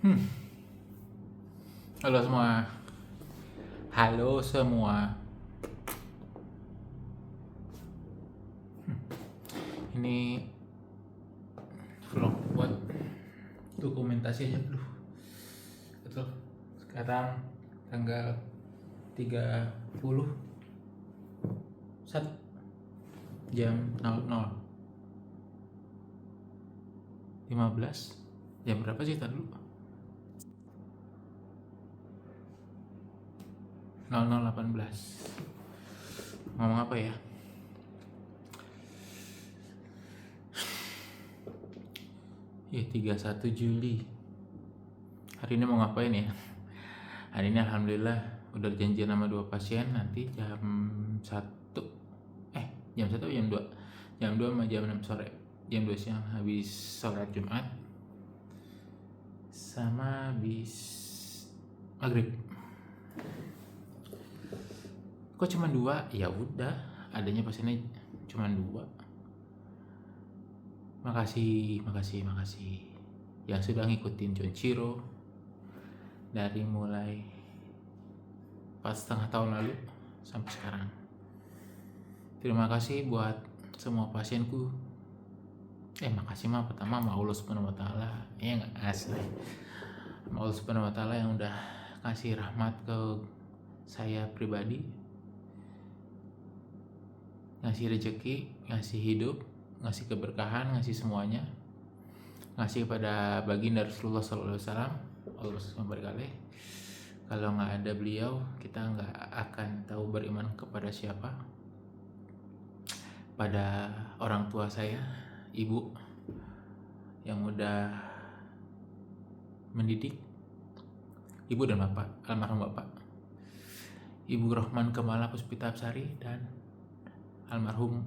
Hmm, halo semua. Halo semua. Ini vlog buat dokumentasi aja dulu. Betul. Sekarang tanggal 30 jam 00.15. Jam berapa sih tadi dulu? 00.18. Ngomong apa ya? Ya 31 Juli. Hari ini mau ngapain ya? Hari ini alhamdulillah udah janjian sama 2 pasien nanti jam 1. Jam 1 atau jam 2? Jam 2 sama jam 6 sore. Jam 2 siang habis sholat Jumat sama habis maghrib. Kok cuma 2? Ya udah, adanya pasiennya cuma 2. Makasih yang sudah ngikutin Chonchiro dari mulai 4,5 tahun lalu sampai sekarang. Terima kasih buat semua pasienku. Makasih mah pertama sama Allah Subhanahu wa taala. Ya enggak asli. Sama Allah Subhanahu wa taala yang udah kasih rahmat ke saya pribadi. Ngasih rezeki, ngasih hidup, ngasih keberkahan, ngasih semuanya. Ngasih kepada baginda Rasulullah sallallahu alaihi wasallam. Allah memberkati. Kalau nggak ada beliau, kita nggak akan tahu beriman kepada siapa. Pada orang tua saya, ibu yang udah mendidik, ibu dan bapak, almarhum bapak, Ibu Rohman Kemala Puspita Absari dan almarhum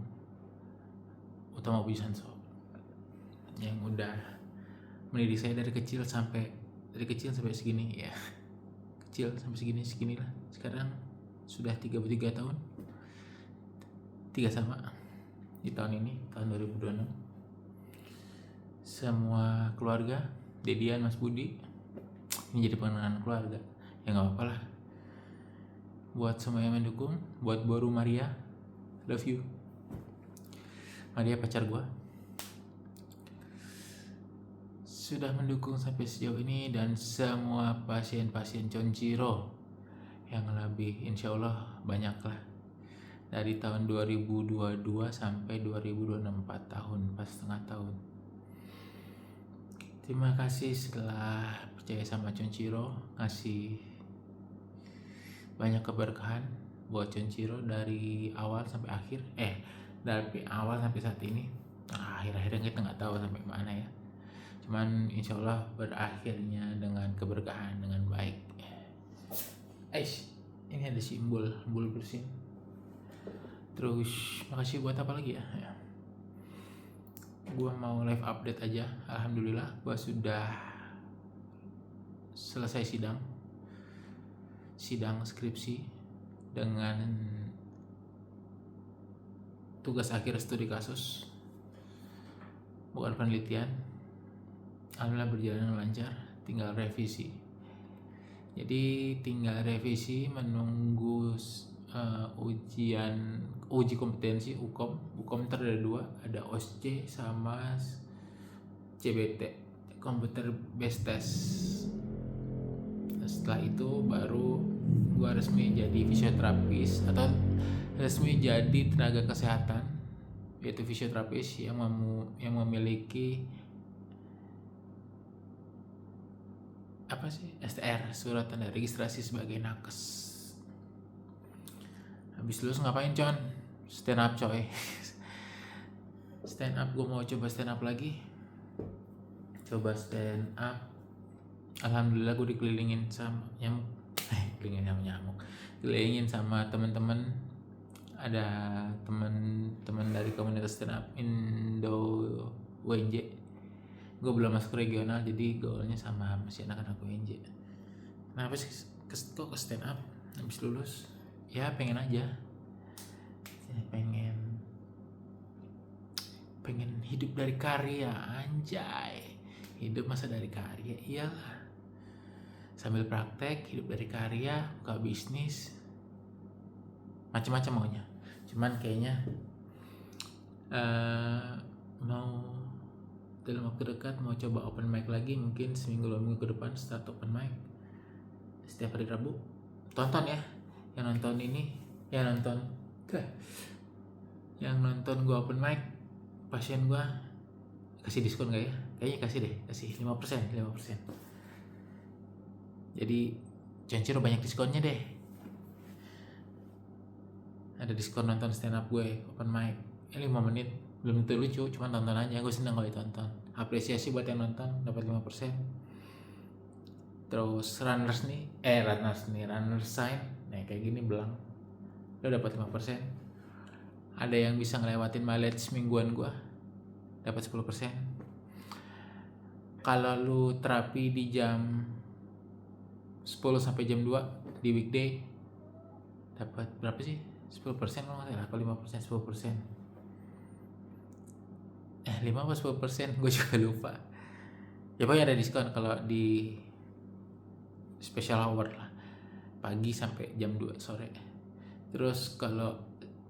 Utama Wisanso yang udah mendidik saya dari kecil sampai segini ya. Kecil sampai seginilah. Sekarang sudah 33 tahun. 3 sama di tahun ini, tahun 2026. Semua keluarga, Dedian, Mas Budi, ini jadi pengenalan keluarga. Ya nggak apa-apa lah. Buat semua yang mendukung, buat Boru Maria, love you. Maria pacar gua. Sudah mendukung sampai sejauh ini, dan semua pasien-pasien Chonchiro yang lebih, insya Allah banyak lah. Dari tahun 2022 sampai 2024 tahun, 4,5 tahun. Terima kasih setelah percaya sama Chonchiro, ngasih banyak keberkahan buat Chonchiro dari awal sampai akhir. Dari awal sampai saat ini. Akhir-akhirnya kita nggak tahu sampai mana ya. Cuman insya Allah berakhirnya dengan keberkahan, dengan baik. Ini ada simbol bersin. Terus makasih buat apa lagi ya? Gua mau live update aja. Alhamdulillah gua sudah selesai sidang skripsi dengan tugas akhir studi kasus, bukan penelitian. Alhamdulillah berjalan lancar, tinggal revisi. Jadi tinggal revisi, menunggu uji kompetensi UKOM ada 2, ada OSC sama CBT, Computer Based Test. Setelah itu baru gua resmi jadi fisioterapis atau resmi jadi tenaga kesehatan, yaitu fisioterapis yang memiliki STR, surat tanda registrasi sebagai nakes. Habis lulus ngapain, Con? Stand up, coy. Stand up, gue mau coba stand up lagi. Alhamdulillah gue dikelilingin sama nyamuk. Kelilingin sama teman-teman. Ada teman-teman dari komunitas stand up Indo WNJ. Gue belum masuk regional, jadi goalnya sama masih anak-anak WNJ. Kenapa sih kok ke stand up habis lulus? Ya pengen aja, pengen hidup dari karya, anjay. Hidup masa dari karya, iyalah. sambil praktek, hidup dari karya, buka bisnis, macam-macam maunya. Cuman kayaknya mau dalam waktu dekat mau coba open mic lagi, mungkin seminggu 2 minggu ke depan start open mic setiap hari Rabu. Tonton ya, yang nonton gua open mic, pasien gua kasih diskon gak ya? Kayaknya kasih 5%. Jadi Cenciro banyak diskonnya deh. Ada diskon nonton stand up gue open mic 5 menit, belum tentu lucu, cuma tonton aja. Gue seneng kalau ditonton. Apresiasi buat yang nonton, dapat 5%. Terus runner sign, nah kayak gini belang, lo dapat 5%. Ada yang bisa ngelewatin mileage mingguan gue, dapat 10%. Kalau lu terapi di jam 10 sampai jam 2 di weekday, dapat berapa sih? 10% kalau nggak salah, apa 5%? 10%. 5 apa 10%? Gue juga lupa. Ya pokoknya ada diskon kalau di special hour lah, pagi sampai jam 2 sore. Terus kalau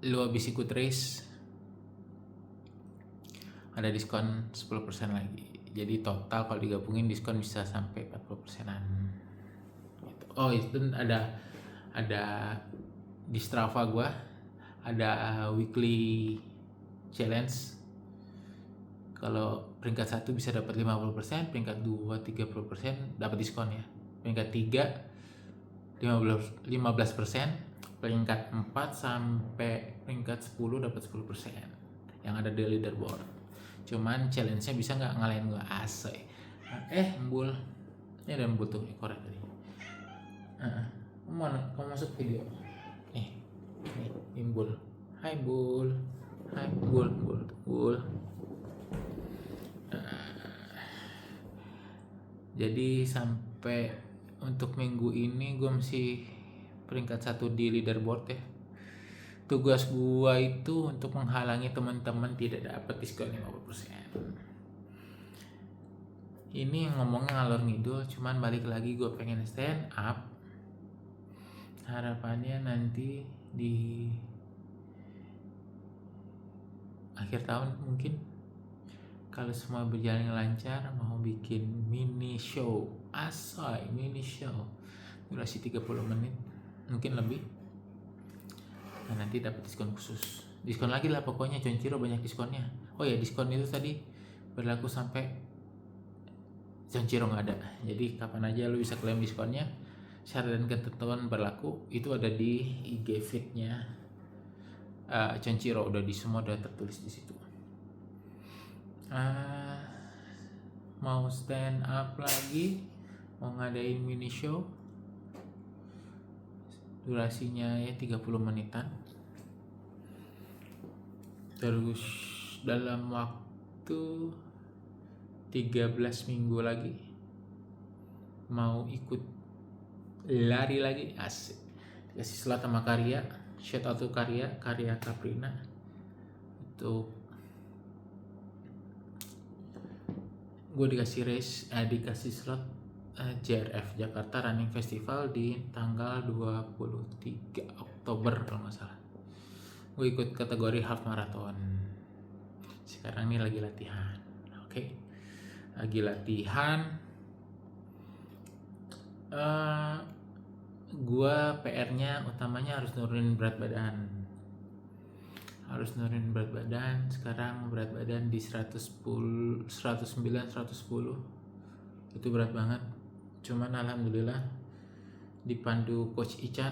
lu habis ikut race, ada diskon 10% lagi. Jadi total kalau digabungin diskon bisa sampai 40%an. Gitu. Oh itu ada di Strava gua ada weekly challenge. Kalau peringkat 1 bisa dapat 50%, peringkat 2 30% dapat diskon ya. Peringkat 3 15%, peringkat 4 sampai peringkat 10 dapat 10% yang ada di leaderboard. Cuman challenge-nya bisa nggak ngalahin gua asik. Embul. Ini ada embul tuh ekornya tadi. Kamu masuk video. Nih, embul. Hai bul. Hai bul. Jadi sampai untuk minggu ini gue masih peringkat 1 di leaderboard ya. Tugas gue itu untuk menghalangi teman-teman tidak dapat diskon 50%. Ini ngomongnya ngalor ngidul, cuman balik lagi gue pengen stand up. Harapannya nanti di akhir tahun mungkin, kalau semua berjalan lancar, mau bikin mini show. Mini show durasi 30 menit, mungkin lebih. Nah, nanti dapat diskon khusus. Diskon lagi lah pokoknya, Cenciro banyak diskonnya. Oh ya, diskon itu tadi berlaku sampai Cenciro nggak ada. Jadi kapan aja lu bisa klaim diskonnya. Syarat dan ketentuan berlaku itu ada di IG feed-nya Cenciro, udah semua udah tertulis di situ. Mau stand up lagi, mau ngadain mini show, durasinya ya 30 menitan. Terus dalam waktu 13 minggu lagi mau ikut lari lagi, asik. Dikasih slot sama Karya, shout out to Karya Kaprina. Itu gue dikasih slot JRF Jakarta Running Festival di tanggal 23 Oktober kalau nggak salah. Gue ikut kategori half marathon. Sekarang ini lagi latihan. Oke. Lagi latihan. Gue PR-nya utamanya harus nurunin berat badan. Sekarang berat badan di 109, 110. Itu berat banget. Cuman alhamdulillah dipandu coach Ican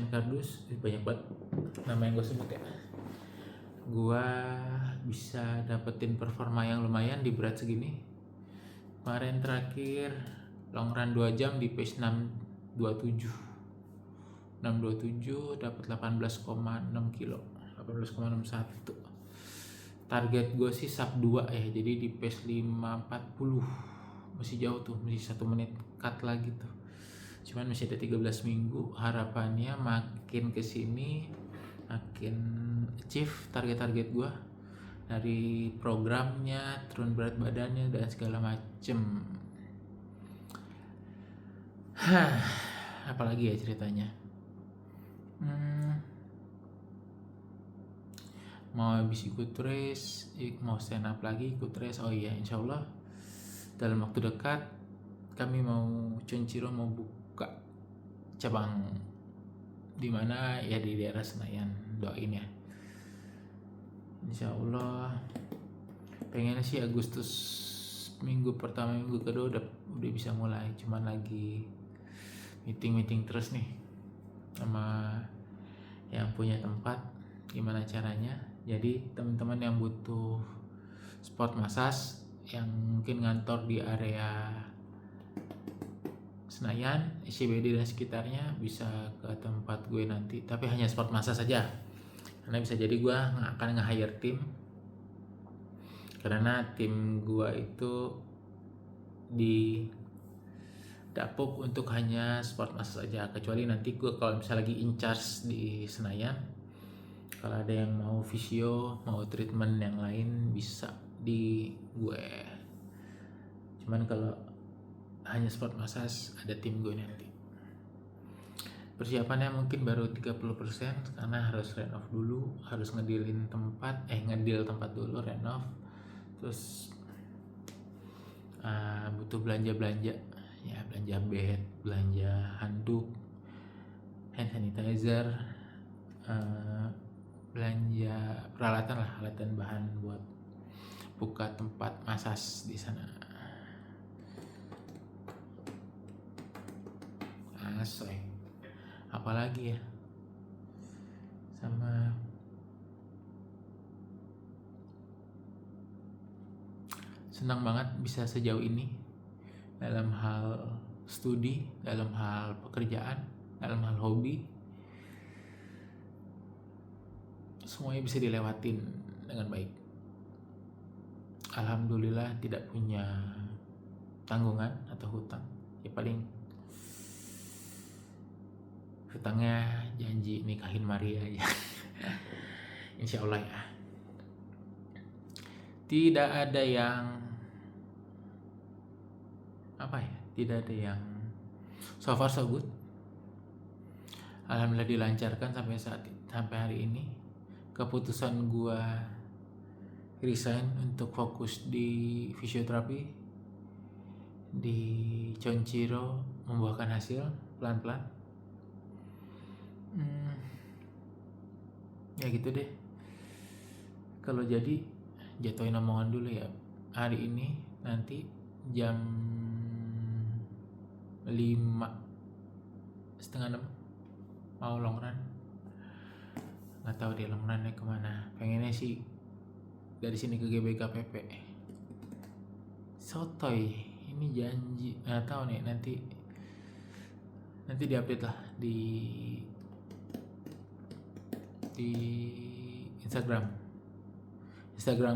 Kardus, banyak banget nama yang gue sebut ya. Gue bisa dapetin performa yang lumayan di berat segini. Kemarin terakhir long run 2 jam di pace 627 dapat 18,6 kilo, 18,61. Target gue sih sub 2 ya, jadi di pace 540. Masih jauh tuh, masih 1 menit cut lagi tuh. Cuman masih ada 13 minggu, harapannya makin kesini makin achieve target-target gue dari programnya, turun berat badannya dan segala macem. Hah, apalagi ya ceritanya. Hmm, mau habis ikut race, mau stand up lagi ikut race. Oh iya, insya Allah dalam waktu dekat kami mau Chonchiro mau buka cabang di mana ya, di daerah Senayan. Doain ya, insya Allah. Pengennya sih Agustus minggu pertama minggu kedua udah bisa mulai, cuman lagi meeting terus nih sama yang punya tempat gimana caranya. Jadi teman-teman yang butuh sport massage yang mungkin ngantor di area Senayan, SCBD dan sekitarnya bisa ke tempat gue nanti, tapi hanya sport massage saja, karena bisa jadi gue akan nge-hire tim, karena tim gue itu di dapuk untuk hanya sport massage saja, kecuali nanti gue kalau misalnya lagi in charge di Senayan, kalau ada yang mau visio, mau treatment yang lain bisa di gue. Cuman kalau hanya sport massage ada tim gue nanti. Persiapannya mungkin baru 30% karena harus renov dulu, harus ngedil tempat dulu, renov. Terus butuh belanja ya, belanja bed, belanja handuk, hand sanitizer, belanja peralatan bahan buat buka tempat massage di sana. Asoy. Apalagi ya, sama senang banget bisa sejauh ini dalam hal studi, dalam hal pekerjaan, dalam hal hobi, semuanya bisa dilewatin dengan baik. Alhamdulillah tidak punya tanggungan atau hutang, ya paling hutangnya janji nikahin Maria aja. Insya Allah ya. Tidak ada yang tidak ada yang so far so good. Alhamdulillah dilancarkan sampai hari ini. Keputusan gua resign untuk fokus di fisioterapi di Chonchiro membuahkan hasil pelan-pelan. Ya gitu deh. Kalau jadi jatuhin omongan dulu ya. Hari ini nanti jam 5:30 mau long run. Nggak tahu dia long runnya kemana. Pengennya sih dari sini ke GBK PP. Sotoy, ini janji. Nggak tahu nih, nanti diupdate lah di Instagram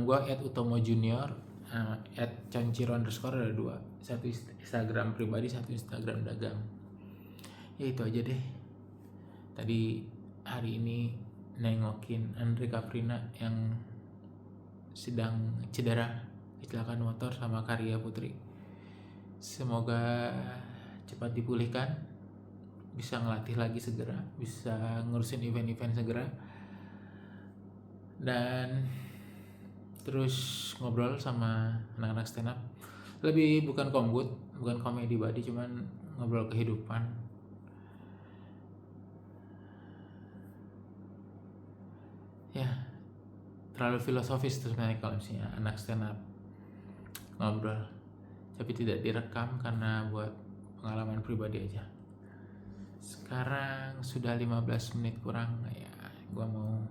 gua @utomo_junior, @chonchiro_ ada 2, satu Instagram pribadi, satu Instagram dagang. Ya itu aja deh. Tadi hari ini nengokin Andre Caprina yang sedang cedera kecelakaan motor sama Karya Putri. Semoga cepat dipulihkan, bisa ngelatih lagi segera, bisa ngurusin event-event segera, dan terus ngobrol sama anak-anak stand up. Lebih bukan komedi body, cuman ngobrol kehidupan. Ya, terlalu filosofis tuh sebenarnya kalau misalnya anak stand up ngobrol, tapi tidak direkam karena buat pengalaman pribadi aja. Sekarang sudah 15 menit kurang ya, gua mau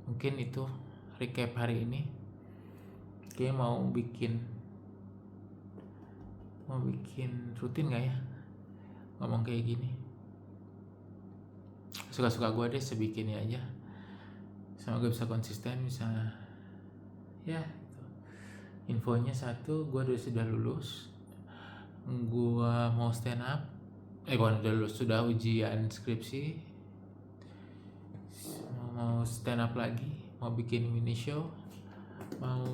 mungkin itu recap hari ini. Kayaknya mau bikin rutin gak ya ngomong kayak gini. Suka-suka gue deh, sebikinnya aja. Semoga bisa konsisten, bisa ya gitu. Infonya satu, gue sudah lulus, gue mau stand up, bukan udah lulus, sudah ujian skripsi, mau stand up lagi, mau bikin mini show, mau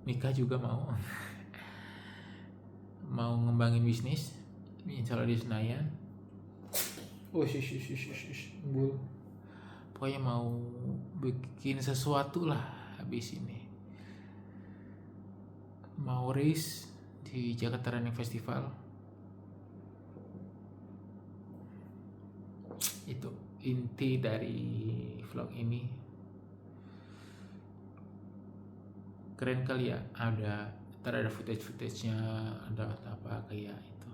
nikah juga mau ngembangin bisnis, insya Allah di Senayan. Pokoknya mau bikin sesuatu lah habis ini. Mau race di Jakarta Running Festival. Itu inti dari vlog ini. Keren kali ya, ntar ada footage-nya, ada apa kayak itu.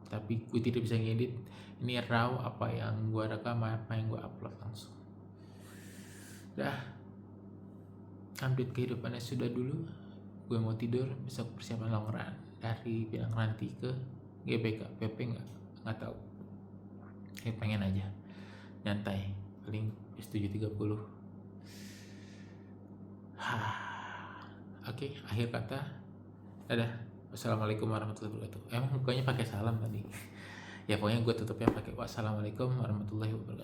Tapi gue tidak bisa ngedit. Ini raw, apa yang gue rekam, apa yang gue upload langsung. Dah, update kehidupannya sudah dulu. Gue mau tidur, besok persiapan long run dari Pinang Ranti ke GBK. PP nggak tahu. Pengen aja nyantai, paling 7.30. Oke, akhir kata, dadah. Wassalamualaikum warahmatullahi wabarakatuh. Emang mukanya pakai salam tadi. Ya pokoknya gue tutupnya pakai wassalamualaikum warahmatullahi wabarakatuh.